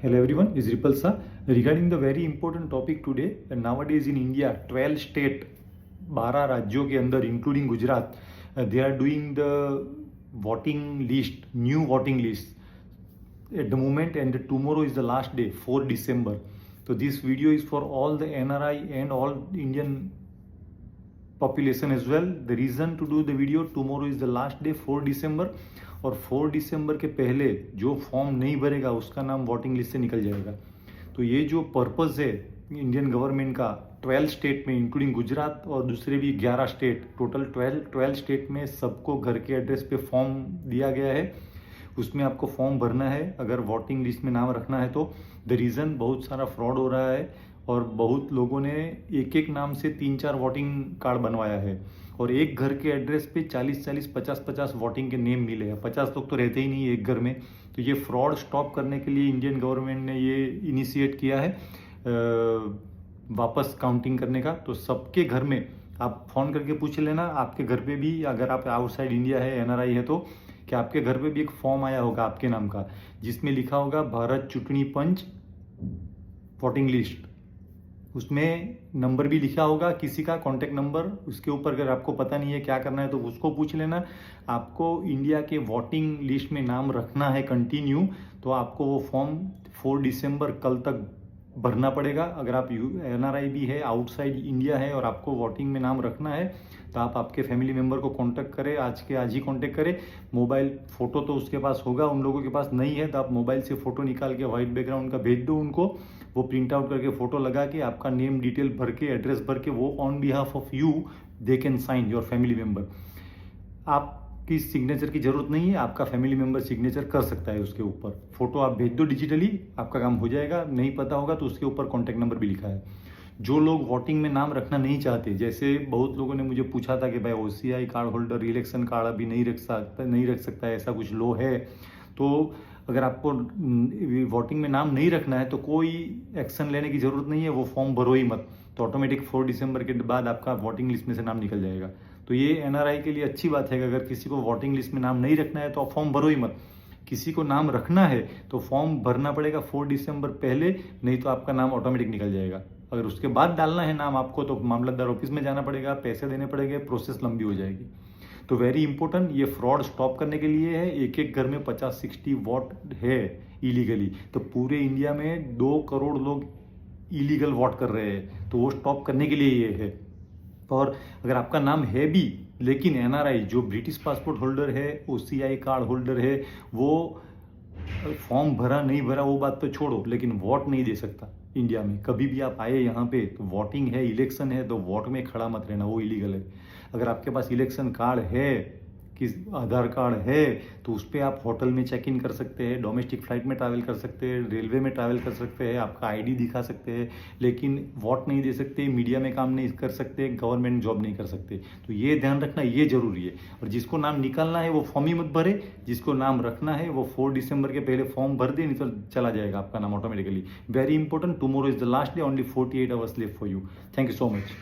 Hello everyone, is Ripple Sir. Regarding the very important topic today, nowadays in India, 12 state, 12 राज्यों के अंदर including Gujarat, they are doing the voting list, new voting list at the moment, and tomorrow is the last day, 4 December. So this video is for all the NRI and all Indian population as well. The reason to do the video, tomorrow is the last day, 4 December. और 4 दिसंबर के पहले जो form नहीं भरेगा उसका नाम voting list से निकल जाएगा। तो ये जो पर्पज़ है इंडियन गवर्नमेंट का 12 स्टेट में इंक्लूडिंग गुजरात और दूसरे भी 11 स्टेट, टोटल 12 स्टेट में सबको घर के एड्रेस पे फॉर्म दिया गया है। उसमें आपको फॉर्म भरना है अगर वोटिंग लिस्ट में नाम रखना है तो। द रीज़न, बहुत सारा फ्रॉड हो रहा है और बहुत लोगों ने एक एक नाम से 3-4 वोटिंग कार्ड बनवाया है और एक घर के एड्रेस पे 40-40, 50-50 वोटिंग के नेम मिले हैं। 50 लोग तो रहते ही नहीं एक घर में। तो ये फ्रॉड स्टॉप करने के लिए इंडियन गवर्नमेंट ने ये इनिशिएट किया है वापस काउंटिंग करने का। तो सबके घर में आप फ़ोन करके पूछ लेना, आपके घर पे भी, अगर आप आउटसाइड इंडिया है, एनआरआई है, तो कि आपके घर पे भी एक फॉर्म आया होगा आपके नाम का जिसमें लिखा होगा भारत चुटनी पंच वोटिंग लिस्ट। उसमें नंबर भी लिखा होगा किसी का कॉन्टैक्ट नंबर। उसके ऊपर अगर आपको पता नहीं है क्या करना है तो उसको पूछ लेना। आपको इंडिया के वोटिंग लिस्ट में नाम रखना है कंटिन्यू, तो आपको वो फॉर्म 4 दिसंबर कल तक भरना पड़ेगा। अगर आप एनआरआई भी है, आउटसाइड इंडिया है और आपको वोटिंग में नाम रखना है तो आप आपके फैमिली मेम्बर को कांटेक्ट करें, आज ही कांटेक्ट करें। मोबाइल फ़ोटो तो उसके पास होगा, उन लोगों के पास नहीं है तो आप मोबाइल से फ़ोटो निकाल के वाइट बैकग्राउंड का भेज दो उनको। वो प्रिंट आउट करके फ़ोटो लगा के आपका नेम डिटेल भर के, एड्रेस भर के, वो on behalf of you they can sign, your family member. आपकी सिग्नेचर की ज़रूरत नहीं है, आपका फैमिली मेम्बर सिग्नेचर कर सकता है उसके ऊपर। फ़ोटो आप भेज दो डिजिटली, आपका काम हो जाएगा। नहीं पता होगा तो उसके ऊपर कॉन्टैक्ट नंबर भी लिखा है। जो लोग वोटिंग में नाम रखना नहीं चाहते, जैसे बहुत लोगों ने मुझे पूछा था कि भाई OCI card holder election card अभी नहीं रख सकता है, ऐसा कुछ लो है। तो अगर आपको वोटिंग में नाम नहीं रखना है तो कोई एक्शन लेने की ज़रूरत नहीं है, वो फॉर्म भरो ही मत। तो ऑटोमेटिक 4 दिसंबर के बाद आपका वोटिंग लिस्ट में से नाम निकल जाएगा। तो ये एनआरआई के लिए अच्छी बात है कि अगर किसी को वोटिंग लिस्ट में नाम नहीं रखना है तो आप फॉर्म भरो ही मत। किसी को नाम रखना है तो फॉर्म भरना पड़ेगा 4 दिसंबर पहले, नहीं तो आपका नाम ऑटोमेटिक निकल जाएगा। अगर उसके बाद डालना है नाम आपको तो मामलतदार ऑफिस में जाना पड़ेगा, पैसे देने पड़ेंगे, प्रोसेस लंबी हो जाएगी। तो वेरी इंपॉर्टेंट, ये फ्रॉड स्टॉप करने के लिए है। एक एक घर में 50-60 वोट है इलीगली, तो पूरे इंडिया में 2 करोड़ लोग इलीगल वोट कर रहे हैं, तो वो स्टॉप करने के लिए ये है। और अगर आपका नाम है भी लेकिन एनआरआई जो ब्रिटिश पासपोर्ट होल्डर है, ओसीआई कार्ड होल्डर है, वो फॉर्म भरा नहीं भरा वो बात तो छोड़ो, लेकिन वोट नहीं दे सकता इंडिया में। कभी भी आप आए यहाँ पे तो वोटिंग है, इलेक्शन है, तो वोट में खड़ा मत रहना, वो इलीगल है। अगर आपके पास इलेक्शन कार्ड है, किस आधार कार्ड है, तो उस पर आप होटल में चेक इन कर सकते हैं, डोमेस्टिक फ्लाइट में ट्रैवल कर सकते हैं, रेलवे में ट्रैवल कर सकते हैं, आपका आईडी दिखा सकते हैं, लेकिन वोट नहीं दे सकते, मीडिया में काम नहीं कर सकते, गवर्नमेंट जॉब नहीं कर सकते। तो ये ध्यान रखना, ये जरूरी है। और जिसको नाम निकालना है वो फॉर्म ही मत भरे, जिसको नाम रखना है वो 4 दिसंबर के पहले फॉर्म भर दे, नहीं तो चला जाएगा आपका नाम automatically. Very important, tomorrow is the last day, only 48 hours left for you. Thank you so much.